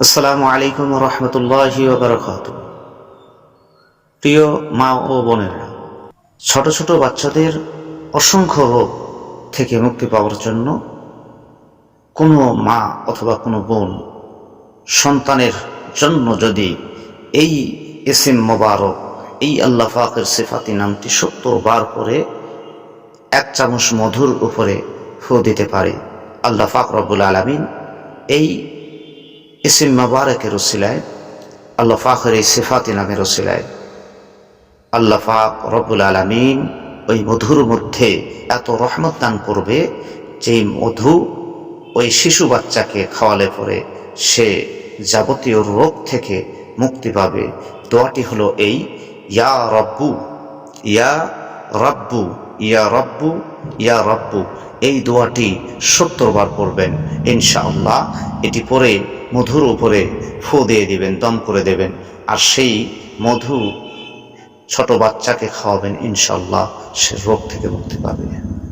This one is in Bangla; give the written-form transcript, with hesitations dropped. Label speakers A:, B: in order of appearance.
A: আসসালামু আলাইকুম রহমতুল্লাহি ওয়া বারাকাতুহু। প্রিয় মা ও বোনেরা, ছোট ছোট বাচ্চাদের অসংখ্য রোগ থেকে মুক্তি পাওয়ার জন্য কোনো মা অথবা কোনো বোন সন্তানের জন্য যদি এই ইসিম মোবারক, এই আল্লাহ পাকের সিফাতি নামটি ৭০ বার করে ১ চামচ মধুর উপরে ফু দিতে পারে, আল্লাহ পাক রব্বুল আলামিন এই ইসিম মোবারকের উসিলায়, আল্লাহ পাকের এই সিফাতি নামের উসিলায় আল্লাহ পাক রব্বুল আলামিন ওই মধুর মধ্যে এত রহমত দান করবে যে মধু ওই শিশু বাচ্চাকে খাওয়ালে পরে সে যাবতীয় রোগ থেকে মুক্তি পাবে। দোয়াটি হলো এই, ইয়া রব্বু ইয়া রব্বু ইয়া রব্বু ইয়া রব্বু। এই দোয়াটি ৭০ বার পড়বেন ইনশাআল্লাহ। এটি পরে মধুর উপরে ফু দিয়ে দিবেন, দম করে দেবেন, আর সেই মধু ছোট বাচ্চাকে খাওয়াবেন, ইনশাআল্লাহ সে রোগ থেকে মুক্তি পাবে।